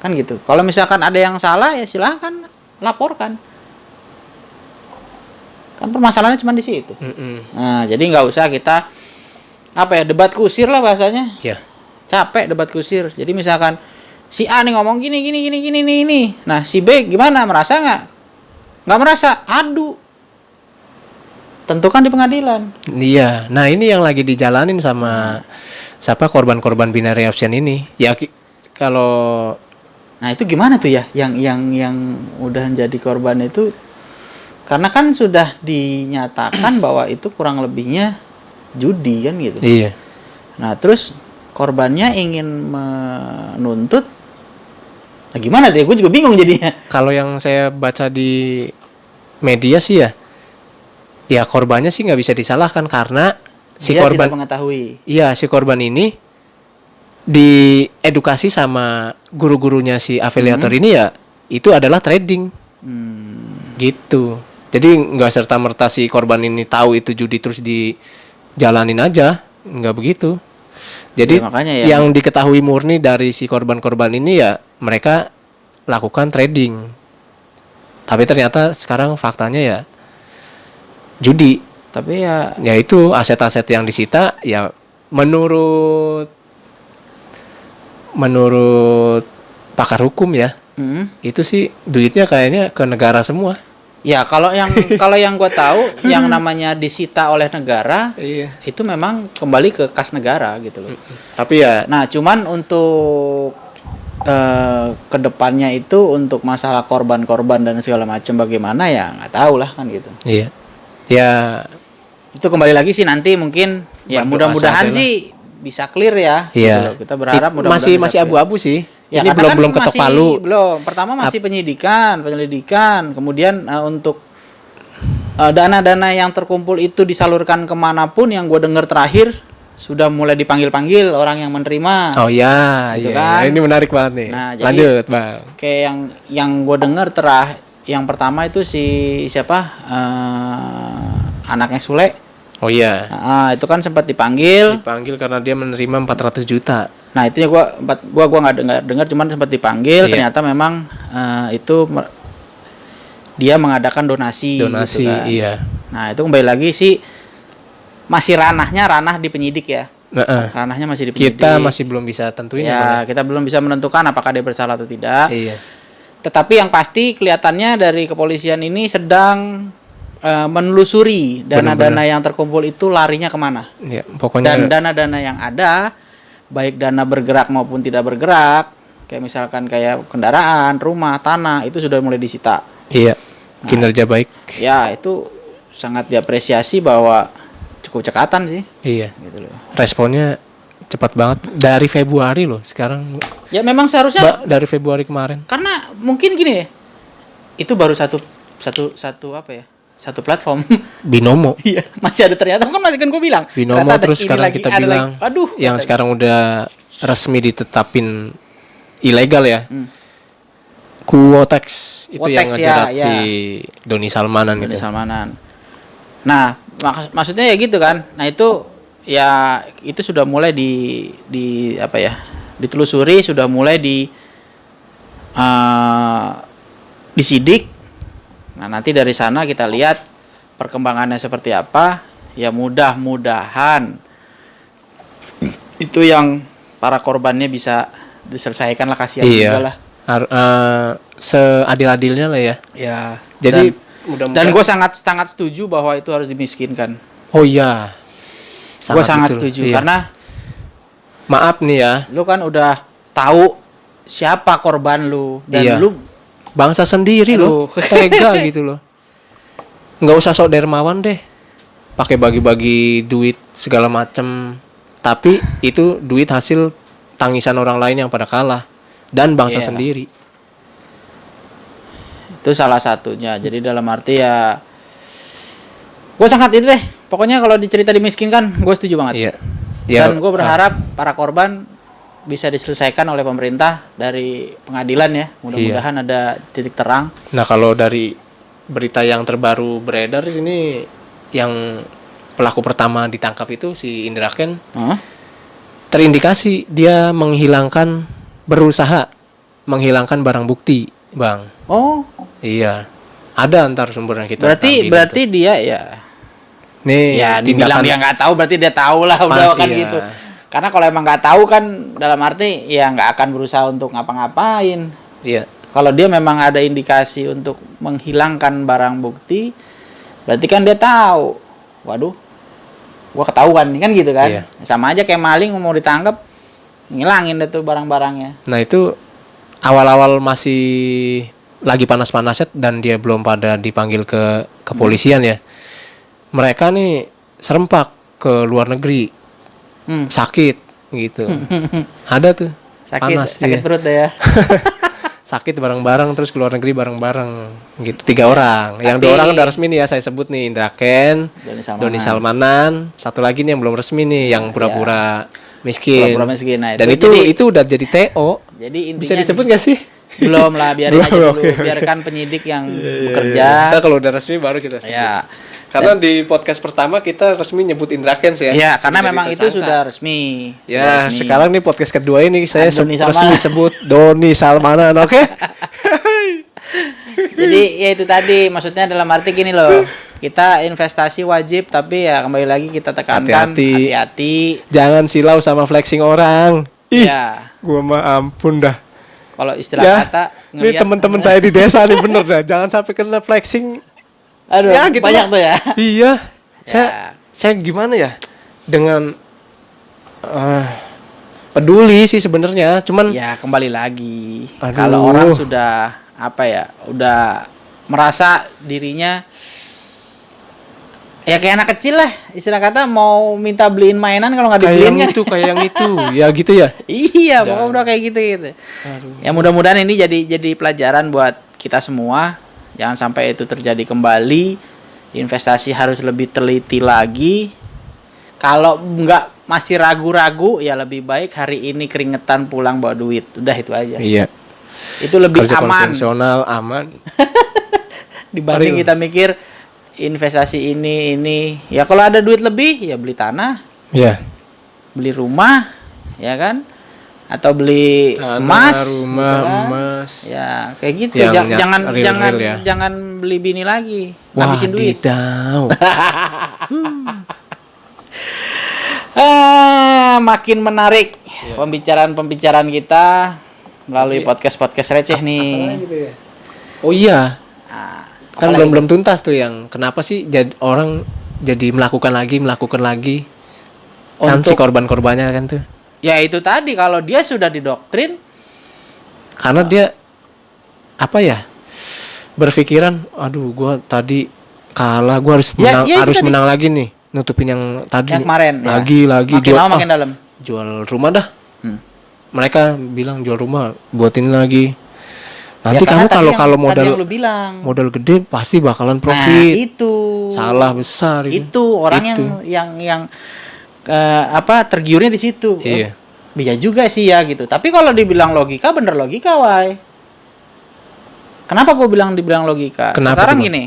[SPEAKER 1] kan gitu. Kalau misalkan ada yang salah ya silahkan laporkan, kan permasalahannya cuma di situ. Nah jadi nggak usah kita debat kusir lah bahasanya. Capek debat kusir. Jadi misalkan si A nih ngomong gini. Nah si B gimana, merasa nggak? Nggak merasa, adu. Tentukan di pengadilan.
[SPEAKER 2] Iya. Nah ini yang lagi dijalanin sama siapa korban-korban binary option ini. Ya kalau
[SPEAKER 1] nah itu gimana tuh ya? Yang udah jadi korban itu, karena kan sudah dinyatakan bahwa itu kurang lebihnya judi kan gitu.
[SPEAKER 2] Iya.
[SPEAKER 1] Nah terus korbannya ingin menuntut. Nah gimana tuh ya? Gue juga bingung jadinya.
[SPEAKER 2] Kalau yang saya baca di media sih ya korbannya sih nggak bisa disalahkan karena si
[SPEAKER 1] dia
[SPEAKER 2] korban
[SPEAKER 1] tidak mengetahui.
[SPEAKER 2] Iya, si korban ini diedukasi sama guru-gurunya si afiliator ini ya itu adalah trading. Gitu. Jadi nggak serta-merta si korban ini tahu itu judi terus dijalanin aja, nggak begitu. Jadi
[SPEAKER 1] Ya, makanya
[SPEAKER 2] yang diketahui murni dari si korban-korban ini ya mereka lakukan trading. Tapi ternyata sekarang faktanya ya judi.
[SPEAKER 1] Tapi ya
[SPEAKER 2] itu aset-aset yang disita ya menurut pakar hukum ya. Itu sih duitnya kayaknya ke negara semua.
[SPEAKER 1] ya kalau yang gue tahu yang namanya disita oleh negara itu memang kembali ke kas negara gitu loh.
[SPEAKER 2] Tapi ya
[SPEAKER 1] Nah cuman untuk kedepannya itu untuk masalah korban-korban dan segala macam bagaimana ya nggak tahu lah kan gitu.
[SPEAKER 2] iya. Ya
[SPEAKER 1] Itu kembali lagi sih nanti mungkin ya
[SPEAKER 2] berdoa
[SPEAKER 1] mudah-mudahan
[SPEAKER 2] saja lah.
[SPEAKER 1] sih bisa clear ya.
[SPEAKER 2] Iya.
[SPEAKER 1] Gitu loh. Kita berharap mudah-mudahan bisa
[SPEAKER 2] masih
[SPEAKER 1] clear.
[SPEAKER 2] abu-abu sih.
[SPEAKER 1] Ya,
[SPEAKER 2] ini
[SPEAKER 1] karena
[SPEAKER 2] belum
[SPEAKER 1] kan
[SPEAKER 2] ketok
[SPEAKER 1] masih
[SPEAKER 2] palu.
[SPEAKER 1] Belum. Pertama masih penyelidikan, kemudian untuk dana-dana yang terkumpul itu disalurkan kemanapun, yang gue dengar terakhir sudah mulai dipanggil-panggil orang yang menerima.
[SPEAKER 2] Oh ya,
[SPEAKER 1] Gitu
[SPEAKER 2] iya.
[SPEAKER 1] kan.
[SPEAKER 2] Ini menarik banget nih.
[SPEAKER 1] Nah, jadi
[SPEAKER 2] lanjut, Bang.
[SPEAKER 1] Kayak yang gue dengar yang pertama itu si siapa? Anaknya Sule.
[SPEAKER 2] Oh iya.
[SPEAKER 1] Itu kan sempat dipanggil.
[SPEAKER 2] Dipanggil karena dia menerima 400 juta.
[SPEAKER 1] Nah, itunya gua nggak dengar, cuman sempat dipanggil. Ternyata memang itu dia mengadakan donasi gitu kan.
[SPEAKER 2] Iya.
[SPEAKER 1] Nah, itu kembali lagi sih masih ranah di penyidik ya. Ranahnya masih di penyidik.
[SPEAKER 2] Kita masih belum bisa tentuin
[SPEAKER 1] ya, kita belum bisa menentukan apakah dia bersalah atau tidak.
[SPEAKER 2] Iya.
[SPEAKER 1] Tetapi yang pasti kelihatannya dari kepolisian ini sedang menelusuri dana-dana yang terkumpul itu larinya kemana.
[SPEAKER 2] Ya, pokoknya.
[SPEAKER 1] Dan dana-dana yang ada, baik dana bergerak maupun tidak bergerak, kayak misalkan kayak kendaraan, rumah, tanah, itu sudah mulai disita.
[SPEAKER 2] Iya, kinerja baik.
[SPEAKER 1] Ya, itu sangat diapresiasi bahwa cukup cekatan sih.
[SPEAKER 2] Iya.
[SPEAKER 1] Gitu loh.
[SPEAKER 2] Responnya cepat banget dari Februari loh sekarang.
[SPEAKER 1] Ya memang seharusnya
[SPEAKER 2] Dari Februari kemarin.
[SPEAKER 1] karena mungkin gini ya. Itu baru satu apa ya? Satu platform.
[SPEAKER 2] Binomo.
[SPEAKER 1] Iya, masih ada ternyata kan masih kan gue bilang.
[SPEAKER 2] Binomo terus sekarang kita bilang
[SPEAKER 1] aduh,
[SPEAKER 2] yang sekarang udah resmi ditetapin ilegal ya. Quotex itu
[SPEAKER 1] Quotex,
[SPEAKER 2] yang ngejerat
[SPEAKER 1] ya.
[SPEAKER 2] si Doni Salmanan gitu.
[SPEAKER 1] Doni Salmanan. Nah, maksudnya ya gitu kan. Nah, itu ya itu sudah mulai di apa ya? Ditelusuri, sudah mulai disidik. Nah, nanti dari sana kita lihat perkembangannya seperti apa. Ya mudah-mudahan itu yang para korbannya bisa diselesaikan lah, kasihan juga lah.
[SPEAKER 2] Seadil-adilnya lah ya.
[SPEAKER 1] Ya.
[SPEAKER 2] Jadi
[SPEAKER 1] dan gue sangat setuju bahwa itu harus dimiskinkan.
[SPEAKER 2] Oh iya.
[SPEAKER 1] Gue sangat setuju karena
[SPEAKER 2] maaf nih ya.
[SPEAKER 1] Lu kan udah tahu siapa korban lu dan lu
[SPEAKER 2] bangsa sendiri loh, tega gitu loh. Nggak usah sok dermawan deh, pakai bagi-bagi duit segala macem. Tapi itu duit hasil tangisan orang lain yang pada kalah dan bangsa sendiri.
[SPEAKER 1] Itu salah satunya. Jadi dalam arti ya, gue sangat itu deh. Pokoknya kalau dicerita dimiskinkan, gue setuju banget.
[SPEAKER 2] Iya.
[SPEAKER 1] Dan gue berharap para korban bisa diselesaikan oleh pemerintah dari pengadilan ya. Mudah-mudahan ada titik terang.
[SPEAKER 2] Nah, kalau dari berita yang terbaru beredar di sini, yang pelaku pertama ditangkap itu si Indra Ken, terindikasi dia berusaha menghilangkan barang bukti, Bang.
[SPEAKER 1] Oh,
[SPEAKER 2] iya. Ada antar sumber yang kita
[SPEAKER 1] berarti dia ya.
[SPEAKER 2] Nih,
[SPEAKER 1] ya dibilang dia nggak tahu, berarti dia tahu lah udah kan gitu. Karena kalau emang nggak tahu kan dalam arti ya nggak akan berusaha untuk ngapa-ngapain.
[SPEAKER 2] Iya.
[SPEAKER 1] Kalau dia memang ada indikasi untuk menghilangkan barang bukti, berarti kan dia tahu. Waduh, gua ketahuan kan gitu kan.
[SPEAKER 2] Iya.
[SPEAKER 1] Sama aja kayak maling mau ditangkap, ngilangin deh tuh barang-barangnya.
[SPEAKER 2] Nah, itu awal-awal masih lagi panas-panasnya dan dia belum pada dipanggil ke kepolisian ya. Mereka nih serempak ke luar negeri. Sakit gitu. Ada tuh.
[SPEAKER 1] Sakit perut deh ya.
[SPEAKER 2] Sakit bareng-bareng terus keluar negeri bareng-bareng gitu. 3 orang. Yang 2 orang udah resmi nih ya, saya sebut nih, Indra Ken, Doni Salmanan. Satu lagi nih yang belum resmi nih, yang pura-pura miskin.
[SPEAKER 1] Pura-pura miskin. Nah,
[SPEAKER 2] dan itu udah jadi TO.
[SPEAKER 1] Jadi
[SPEAKER 2] bisa disebut gak sih?
[SPEAKER 1] Belum lah, biarin aja dulu. Biarkan penyidik yang bekerja.
[SPEAKER 2] Kita kalau udah resmi baru kita sebut.
[SPEAKER 1] Ya.
[SPEAKER 2] Karena di podcast pertama kita resmi nyebut Indra Ken ya.
[SPEAKER 1] Iya, karena memang itu sudah resmi.
[SPEAKER 2] Ya, sekarang nih podcast kedua ini saya
[SPEAKER 1] resmi
[SPEAKER 2] sebut Doni Salmanan, oke?
[SPEAKER 1] Jadi ya itu tadi, maksudnya dalam arti gini loh. Kita investasi wajib, tapi ya kembali lagi kita tekankan hati-hati.
[SPEAKER 2] Jangan silau sama flexing orang.
[SPEAKER 1] Iya.
[SPEAKER 2] Gua mah ampun dah.
[SPEAKER 1] Kalau istilah kata
[SPEAKER 2] ngeliat, ini teman-teman saya di desa nih bener dah. Jangan sampai kena flexing.
[SPEAKER 1] Aduh, ya, gitu banyak tuh ya.
[SPEAKER 2] Iya. Saya gimana ya? Dengan peduli sih sebenarnya, cuman
[SPEAKER 1] ya kembali lagi. Kalau orang sudah udah merasa dirinya ya kayak anak kecil lah, istilah kata mau minta beliin mainan kalau nggak dibeliin kan.
[SPEAKER 2] Kayak yang itu, ya gitu ya.
[SPEAKER 1] Iya, pokoknya udah kayak gitu. Ya mudah-mudahan ini jadi pelajaran buat kita semua. Jangan sampai itu terjadi kembali. Investasi harus lebih teliti lagi. Kalau nggak masih ragu-ragu, ya lebih baik hari ini keringetan pulang bawa duit. Udah itu aja.
[SPEAKER 2] Iya.
[SPEAKER 1] Itu lebih
[SPEAKER 2] kerja
[SPEAKER 1] aman.
[SPEAKER 2] Konvensional aman.
[SPEAKER 1] Dibanding kita mikir investasi ini. Ya kalau ada duit lebih, ya beli tanah.
[SPEAKER 2] Iya.
[SPEAKER 1] Beli rumah, ya kan? Atau beli emas,
[SPEAKER 2] rumah,
[SPEAKER 1] gitu kan?
[SPEAKER 2] emas.
[SPEAKER 1] Ya, kayak gitu. Jangan beli bini lagi. Ngabisin duit.
[SPEAKER 2] Wadidaw.
[SPEAKER 1] Makin menarik pembicaraan kita. melalui podcast receh nih.
[SPEAKER 2] Gitu ya? Oh iya,
[SPEAKER 1] Nah,
[SPEAKER 2] kan
[SPEAKER 1] apalagi
[SPEAKER 2] belum tuntas tuh yang kenapa sih orang jadi melakukan lagi kan si
[SPEAKER 1] Untuk-
[SPEAKER 2] korban-korbannya kan tuh.
[SPEAKER 1] ya itu tadi, kalau dia sudah didoktrin,
[SPEAKER 2] Karena dia apa ya? Berpikiran, aduh gua tadi kalah, gua harus
[SPEAKER 1] Ya,
[SPEAKER 2] menang,
[SPEAKER 1] ya itu
[SPEAKER 2] harus
[SPEAKER 1] tadi.
[SPEAKER 2] menang lagi nih, nutupin yang tadi.
[SPEAKER 1] yang kemarin
[SPEAKER 2] lagi
[SPEAKER 1] makin lama makin dalam.
[SPEAKER 2] jual rumah dah.
[SPEAKER 1] Hmm.
[SPEAKER 2] Mereka bilang jual rumah, buat ini lagi. Nanti
[SPEAKER 1] Ya, karena
[SPEAKER 2] kamu
[SPEAKER 1] tadi
[SPEAKER 2] kalau
[SPEAKER 1] yang- tadi yang lu
[SPEAKER 2] modal
[SPEAKER 1] bilang.
[SPEAKER 2] gede pasti bakalan
[SPEAKER 1] Nah,
[SPEAKER 2] profit.
[SPEAKER 1] itu.
[SPEAKER 2] Salah besar itu.
[SPEAKER 1] Itu orang
[SPEAKER 2] Itu.
[SPEAKER 1] yang tergiurnya di situ.
[SPEAKER 2] Iya.
[SPEAKER 1] Bisa juga sih ya gitu. Tapi kalau dibilang logika, bener logika, Wai. Kenapa gue dibilang logika?
[SPEAKER 2] Kenapa
[SPEAKER 1] Sekarang
[SPEAKER 2] tuh, Bang?
[SPEAKER 1] gini.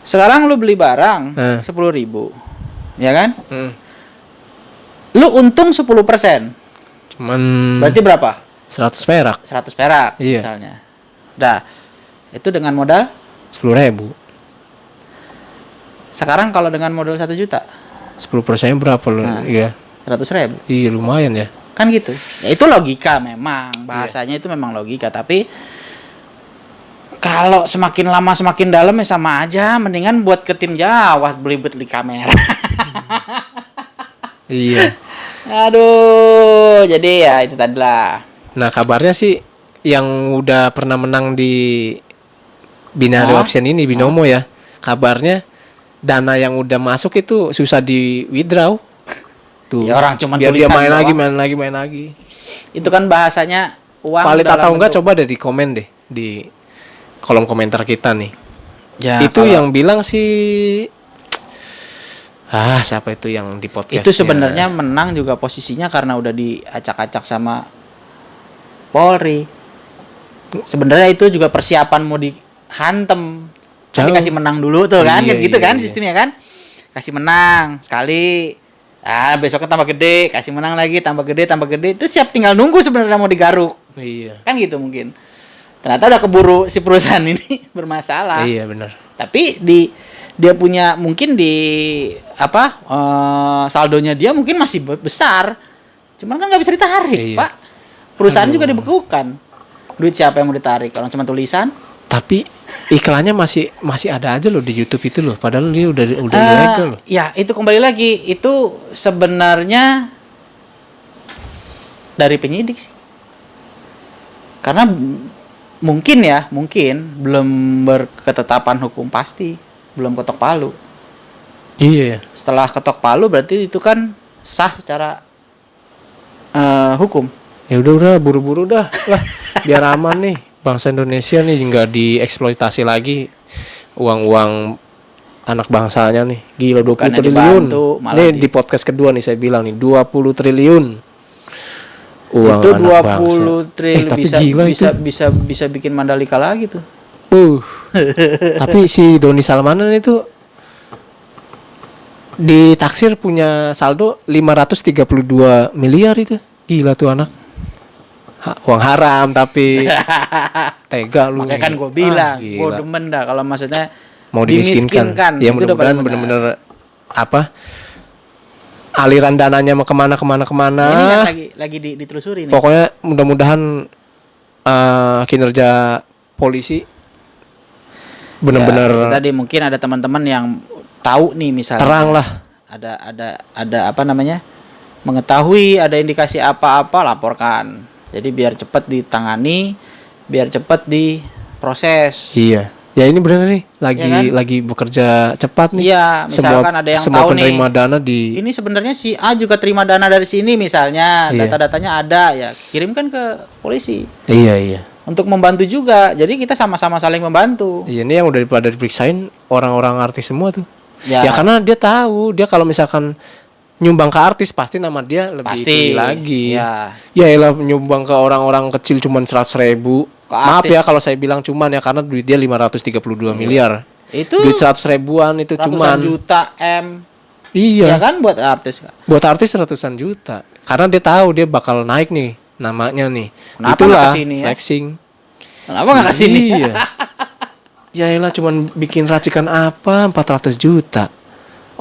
[SPEAKER 1] Sekarang lu beli barang 10.000, ya kan? Lu untung 10%.
[SPEAKER 2] Cuman
[SPEAKER 1] Berarti berapa?
[SPEAKER 2] 100 perak,
[SPEAKER 1] 100 perak
[SPEAKER 2] Iya.
[SPEAKER 1] misalnya. Dah. Itu dengan modal.
[SPEAKER 2] 10.000.
[SPEAKER 1] Sekarang kalau dengan modal 1 juta,
[SPEAKER 2] 10% berapa lo?
[SPEAKER 1] Nah.
[SPEAKER 2] Iya.
[SPEAKER 1] 100.000.
[SPEAKER 2] Iya lumayan ya.
[SPEAKER 1] Kan gitu. Ya itu logika memang. Bahasanya itu memang logika, tapi kalau semakin lama semakin dalam ya sama aja. Mendingan buat ke tim Jawa beli kamera.
[SPEAKER 2] Iya.
[SPEAKER 1] Aduh, jadi ya itu tadi lah.
[SPEAKER 2] Nah kabarnya sih yang udah pernah menang di binary option ini binomo ya. Kabarnya dana yang udah masuk itu susah di withdraw. Tuh.
[SPEAKER 1] Ya orang cuman
[SPEAKER 2] biar dia
[SPEAKER 1] tulisan
[SPEAKER 2] main
[SPEAKER 1] doang.
[SPEAKER 2] lagi.
[SPEAKER 1] Itu kan bahasanya uang
[SPEAKER 2] Valid
[SPEAKER 1] dalam
[SPEAKER 2] atau enggak
[SPEAKER 1] bentuk-
[SPEAKER 2] coba deh di komen deh di kolom komentar kita nih.
[SPEAKER 1] Ya,
[SPEAKER 2] itu
[SPEAKER 1] kalau-
[SPEAKER 2] yang bilang sih siapa itu yang di podcast
[SPEAKER 1] itu sebenarnya menang juga posisinya karena udah diacak-acak sama Polri. Sebenarnya itu juga persiapan mau dihantem. Kan
[SPEAKER 2] Jauh.
[SPEAKER 1] dikasih menang dulu tuh kan,
[SPEAKER 2] Iya,
[SPEAKER 1] kan gitu
[SPEAKER 2] iya,
[SPEAKER 1] kan
[SPEAKER 2] iya.
[SPEAKER 1] sistemnya kan. Kasih menang sekali. Besoknya tambah gede, kasih menang lagi, tambah gede. Itu siap tinggal nunggu sebenarnya mau digaruk.
[SPEAKER 2] Iya.
[SPEAKER 1] Kan gitu mungkin. Ternyata udah keburu si perusahaan ini bermasalah.
[SPEAKER 2] Iya benar.
[SPEAKER 1] Tapi dia punya mungkin di saldonya dia mungkin masih besar. Cuman kan nggak bisa ditarik,
[SPEAKER 2] Iya.
[SPEAKER 1] Pak. Perusahaan juga dibekukan. Duit siapa yang mau ditarik? Kalau cuma tulisan?
[SPEAKER 2] Tapi iklannya masih ada aja loh di YouTube itu loh. Padahal dia udah ilegal loh.
[SPEAKER 1] Ya, itu kembali lagi. Itu sebenarnya dari penyidik sih. Karena mungkin belum berketetapan hukum pasti, belum ketok palu.
[SPEAKER 2] Iya.
[SPEAKER 1] Setelah ketok palu berarti itu kan sah secara hukum.
[SPEAKER 2] Ya udah buru-buru dah lah biar aman nih bangsa Indonesia nih nggak dieksploitasi lagi uang anak bangsanya nih. Gila 20
[SPEAKER 1] Bukannya
[SPEAKER 2] triliun.
[SPEAKER 1] dibantu, malah
[SPEAKER 2] Nih di podcast kedua nih saya bilang nih 20 triliun. Uang
[SPEAKER 1] Itu
[SPEAKER 2] anak
[SPEAKER 1] 20
[SPEAKER 2] bangsa.
[SPEAKER 1] triliun
[SPEAKER 2] Tapi
[SPEAKER 1] bisa
[SPEAKER 2] gila
[SPEAKER 1] bisa bikin Mandalika lagi tuh.
[SPEAKER 2] Tapi si Doni Salmanan itu ditaksir punya saldo 532 miliar itu. Gila tuh anak. Uang haram tapi tega lu.
[SPEAKER 1] Makanya kan gue bilang, gue
[SPEAKER 2] gila.
[SPEAKER 1] demen dah kalau maksudnya
[SPEAKER 2] Mau dimiskinkan. Ya
[SPEAKER 1] Itu udah
[SPEAKER 2] mudah-mudahan
[SPEAKER 1] paling benar.
[SPEAKER 2] bener-bener aliran dananya mau kemana.
[SPEAKER 1] Nah, ini kan lagi ditelusuri nih.
[SPEAKER 2] Pokoknya mudah-mudahan kinerja polisi bener-bener
[SPEAKER 1] Ya, itu tadi mungkin ada teman-teman yang tahu nih misalnya.
[SPEAKER 2] terang lah.
[SPEAKER 1] Ada apa namanya? Mengetahui ada indikasi apa-apa laporkan. Jadi biar cepat ditangani, biar cepat diproses.
[SPEAKER 2] Iya. Ya ini bener nih,
[SPEAKER 1] Ya kan?
[SPEAKER 2] lagi bekerja cepat nih.
[SPEAKER 1] Iya, misalkan ada yang
[SPEAKER 2] semua
[SPEAKER 1] tahu nih.
[SPEAKER 2] penerima dana di
[SPEAKER 1] Ini sebenarnya si A juga terima dana dari sini misalnya,
[SPEAKER 2] Iya.
[SPEAKER 1] data-datanya ada ya, kirimkan ke polisi
[SPEAKER 2] Iya.
[SPEAKER 1] untuk membantu juga. Jadi kita sama-sama saling membantu.
[SPEAKER 2] Iya, ini yang udah pada diperiksain orang-orang artis semua tuh.
[SPEAKER 1] Ya.
[SPEAKER 2] Ya karena dia tahu, dia kalau misalkan nyumbang ke artis pasti nama dia lebih
[SPEAKER 1] Pasti.
[SPEAKER 2] tinggi lagi.
[SPEAKER 1] Ya.
[SPEAKER 2] Ya elah nyumbang ke orang-orang kecil cuman 100.000.
[SPEAKER 1] Ke
[SPEAKER 2] Maaf
[SPEAKER 1] artis.
[SPEAKER 2] ya kalau saya bilang cuman ya karena duit dia 532 miliar.
[SPEAKER 1] Itu
[SPEAKER 2] Duit 100 ribuan itu
[SPEAKER 1] ratusan
[SPEAKER 2] cuman.
[SPEAKER 1] juta M.
[SPEAKER 2] Iya.
[SPEAKER 1] Ya kan buat artis.
[SPEAKER 2] Buat artis ratusan juta. Karena dia tahu dia bakal naik nih namanya nih.
[SPEAKER 1] Kenapa
[SPEAKER 2] Itulah
[SPEAKER 1] nggak kesini ya?
[SPEAKER 2] flexing.
[SPEAKER 1] Kenapa nggak kesini?
[SPEAKER 2] Iya. Ya elah cuman bikin racikan apa 400 juta.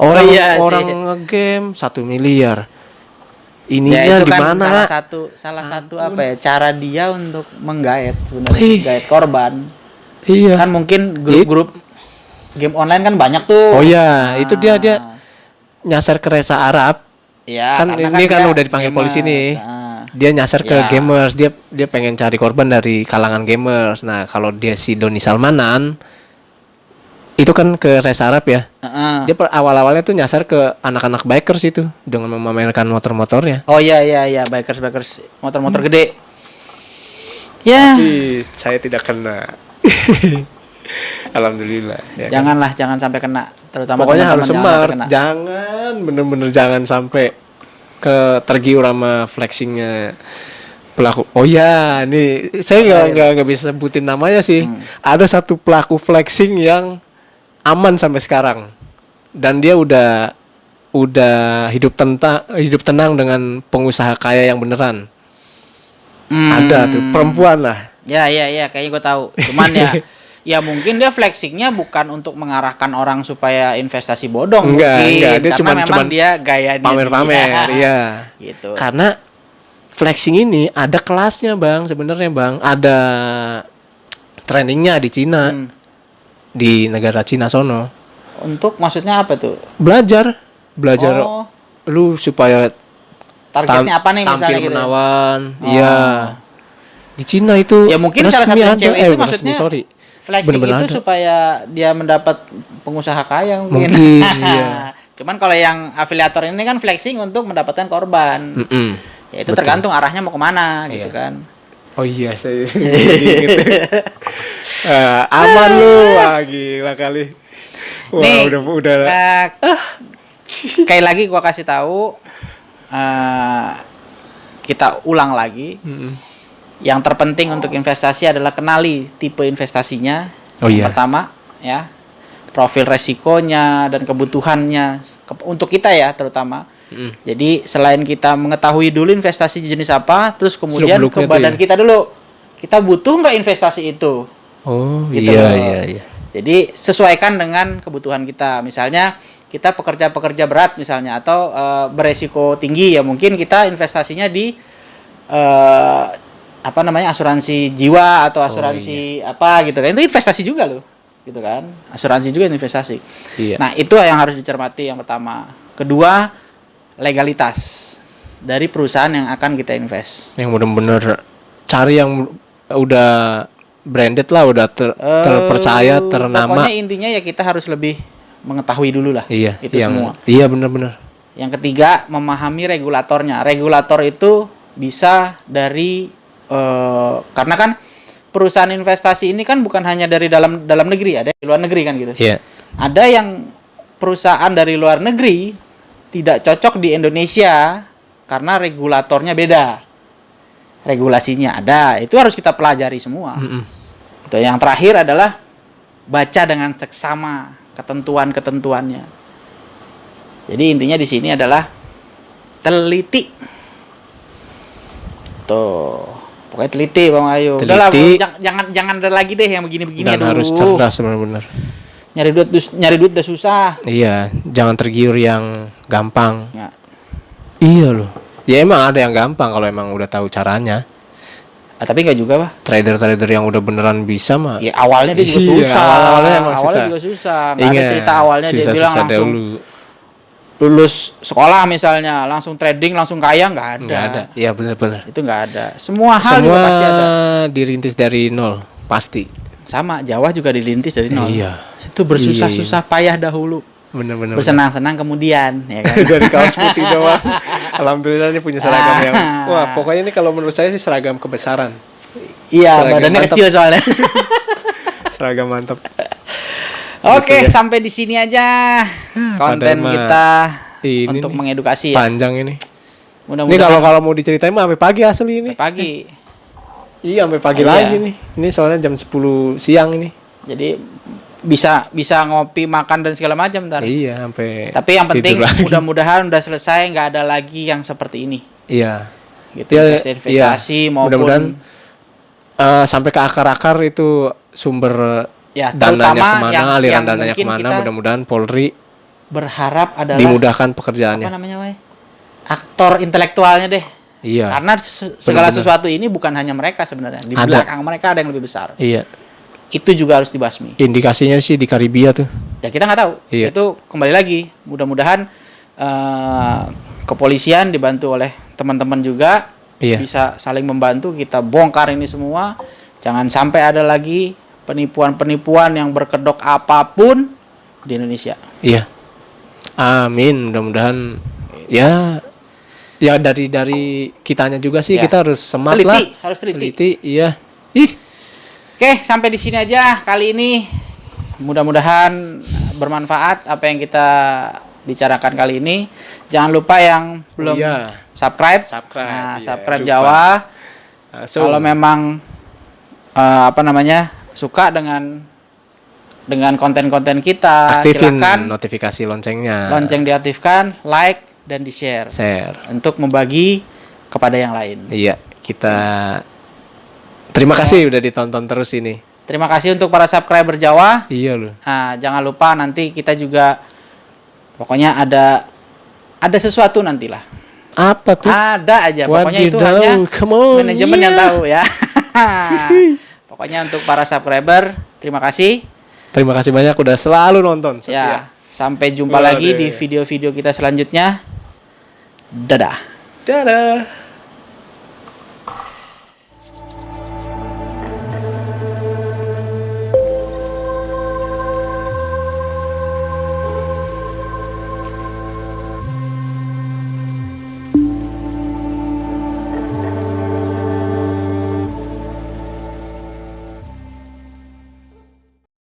[SPEAKER 2] Orang
[SPEAKER 1] Oh iya sih.
[SPEAKER 2] orang nge-game 1 miliar. ininya
[SPEAKER 1] ya, itu
[SPEAKER 2] gimana.
[SPEAKER 1] Kan salah satu apa ya, cara dia untuk menggait sebenarnya, menggait korban.
[SPEAKER 2] Iya.
[SPEAKER 1] Kan mungkin grup-grup game online kan banyak tuh.
[SPEAKER 2] Oh iya, itu dia nyasar ke Reza Arab.
[SPEAKER 1] Ya,
[SPEAKER 2] Kan ini kan udah dipanggil polisi nih. Dia nyasar ke gamers, dia pengen cari korban dari kalangan gamers. Nah, kalau dia si Doni Salmanan itu kan ke Reza Arab ya. Dia awal-awalnya tuh nyasar ke anak-anak bikers itu dengan memamerkan motor-motornya.
[SPEAKER 1] Oh iya, bikers motor-motor gede. Ya.
[SPEAKER 2] Tapi saya tidak kena. Alhamdulillah. Ya
[SPEAKER 1] jangan sampai kena, terutama
[SPEAKER 2] pokoknya harus smart.
[SPEAKER 1] Kena.
[SPEAKER 2] Jangan bener-bener jangan sampai tergiur sama flexingnya pelaku. Oh ya, nih saya nggak bisa sebutin namanya sih. Ada satu pelaku flexing yang aman sampai sekarang, dan dia udah hidup tenang dengan pengusaha kaya yang beneran. Ada tuh perempuan lah.
[SPEAKER 1] Ya, kayaknya gue tahu. Cuman ya mungkin dia flexingnya bukan untuk mengarahkan orang supaya investasi bodong.
[SPEAKER 2] Enggak, dia
[SPEAKER 1] cuman dia gaya
[SPEAKER 2] pamer-pamer, iya.
[SPEAKER 1] Gitu.
[SPEAKER 2] Karena flexing ini ada kelasnya, Bang, sebenarnya, Bang. Ada trainingnya di Cina. Di negara Cina sono.
[SPEAKER 1] Untuk maksudnya apa tuh?
[SPEAKER 2] Belajar lu supaya
[SPEAKER 1] targetnya apa nih misalnya
[SPEAKER 2] tampil
[SPEAKER 1] gitu.
[SPEAKER 2] Menawan. Iya. Di Cina itu
[SPEAKER 1] ya mungkin salah satu cewek itu maksudnya flexing itu ada. Supaya dia mendapat pengusaha kaya mungkin. Iya. Cuman kalau yang afiliator ini kan flexing untuk mendapatkan korban. Ya itu tergantung arahnya mau kemana gitu kan.
[SPEAKER 2] Oh iya, saya inget. Aman lu, wah gila kali. Wah, nih, udah.
[SPEAKER 1] Kayak lagi gua kasih tahu, kita ulang lagi. Yang terpenting untuk investasi adalah kenali tipe investasinya. Yang pertama, ya, profil resikonya dan kebutuhannya untuk kita ya terutama. Jadi selain kita mengetahui dulu investasi jenis apa, terus kemudian ke badan kita dulu, kita butuh nggak investasi itu? Oh gitu iya. Jadi sesuaikan dengan kebutuhan kita. Misalnya kita pekerja berat misalnya atau beresiko tinggi ya mungkin kita investasinya di asuransi jiwa atau asuransi apa gitu kan, itu investasi juga loh, gitu kan, asuransi juga investasi. Nah itu yang harus dicermati yang pertama. Kedua, legalitas dari perusahaan yang akan kita invest. Yang benar-benar cari yang udah branded lah, udah terpercaya, ternama. Pokoknya intinya ya kita harus lebih mengetahui dulu lah. Iya, itu semua. Iya benar-benar. Yang ketiga, memahami regulatornya. Regulator itu bisa dari karena kan perusahaan investasi ini kan bukan hanya dari dalam negeri, ada di luar negeri kan gitu. Iya. Ada yang perusahaan dari luar negeri tidak cocok di Indonesia karena regulatornya beda, regulasinya ada, itu harus kita pelajari semua. Itu yang terakhir adalah baca dengan seksama ketentuannya. Jadi intinya di sini adalah teliti. Tuh, pokoknya teliti Bang Ayu. Udahlah, jangan ada lagi deh yang begini-begini. Dan harus cerdas benar-benar. Nyari duit udah susah. Iya, jangan tergiur yang gampang. Ya. Iya loh. Ya emang ada yang gampang kalau emang udah tahu caranya. Tapi enggak juga, Pak. Trader yang udah beneran bisa mah. Ya awalnya dia juga susah. Awalnya juga susah. Enggak ada cerita awalnya dia bilang langsung lulus sekolah misalnya, langsung trading, langsung kaya, enggak ada. Enggak ada. Iya benar-benar. Itu enggak ada. Semua hal juga pasti ada. Dirintis dari nol, pasti. Sama, Jawa juga dilintis dari nol. Iya. Itu bersusah-susah payah dahulu. Benar-benar. Bersenang-senang kemudian, ya kan. Dari kaos putih doang. Alhamdulillah ini punya seragam yang wah, pokoknya ini kalau menurut saya sih seragam kebesaran. Iya, seragam badannya mantap. Kecil soalnya. Seragam mantap. Oke, ya. Sampai di sini aja konten kita untuk mengedukasi ya. Panjang ini. Mudah-mudahan. Ini kalau mau diceritain mah sampai pagi asli ini. Sampai pagi. Iya, sampai pagi lagi nih. Ini soalnya jam 10 siang ini. Jadi bisa ngopi, makan dan segala macam ntar. Iya, sampai. Tapi yang penting mudah-mudahan udah selesai, nggak ada lagi yang seperti ini. Iya. Gitu ya, investasi maupun mudah-mudahan sampai ke akar-akar itu sumber dananya kemana, aliran dananya kemana. Mudah-mudahan Polri berharap adalah dimudahkan pekerjaannya. Apa namanya, Wai? aktor intelektualnya deh.
[SPEAKER 2] Iya.
[SPEAKER 1] Karena segala
[SPEAKER 2] Benar-benar.
[SPEAKER 1] sesuatu ini bukan hanya mereka sebenarnya. Di
[SPEAKER 2] Ada.
[SPEAKER 1] belakang mereka ada yang lebih besar.
[SPEAKER 2] Iya.
[SPEAKER 1] Itu juga harus dibasmi.
[SPEAKER 2] Indikasinya sih di Karibia tuh.
[SPEAKER 1] Ya kita nggak tahu.
[SPEAKER 2] Iya.
[SPEAKER 1] Itu kembali lagi. Mudah-mudahan kepolisian dibantu oleh teman-teman juga
[SPEAKER 2] Iya.
[SPEAKER 1] bisa saling membantu kita bongkar ini semua. Jangan sampai ada lagi penipuan-penipuan yang berkedok apapun di Indonesia.
[SPEAKER 2] Iya. Amin. Mudah-mudahan ya dari kitanya juga sih
[SPEAKER 1] Ya.
[SPEAKER 2] kita harus semangat lah.
[SPEAKER 1] Harus teliti.
[SPEAKER 2] Teliti, iya. Ih.
[SPEAKER 1] Oke, sampai di sini aja kali ini. Mudah-mudahan bermanfaat apa yang kita bicarakan kali ini. Jangan lupa yang belum
[SPEAKER 2] Iya.
[SPEAKER 1] subscribe.
[SPEAKER 2] Subscribe,
[SPEAKER 1] Nah,
[SPEAKER 2] iya,
[SPEAKER 1] subscribe
[SPEAKER 2] lupa.
[SPEAKER 1] Jawa.
[SPEAKER 2] So,
[SPEAKER 1] Kalau memang suka dengan konten-konten kita,
[SPEAKER 2] aktifin
[SPEAKER 1] silakan
[SPEAKER 2] notifikasi loncengnya.
[SPEAKER 1] lonceng diaktifkan, like dan di-share
[SPEAKER 2] Share.
[SPEAKER 1] untuk membagi kepada yang lain.
[SPEAKER 2] Iya, kita terima kasih udah ditonton terus ini.
[SPEAKER 1] Terima kasih untuk para subscriber Jawa.
[SPEAKER 2] Iya loh.
[SPEAKER 1] Nah, jangan lupa nanti kita juga pokoknya ada sesuatu nantilah.
[SPEAKER 2] Apa tuh?
[SPEAKER 1] Ada aja. Pokoknya itu
[SPEAKER 2] Wadidaw,
[SPEAKER 1] hanya
[SPEAKER 2] come on,
[SPEAKER 1] manajemen yang
[SPEAKER 2] iya.
[SPEAKER 1] tahu ya. Pokoknya untuk para subscriber, terima kasih.
[SPEAKER 2] Terima kasih banyak udah selalu nonton. setia.
[SPEAKER 1] Ya, sampai jumpa lagi di video-video kita selanjutnya. Dadah.
[SPEAKER 2] Dadah.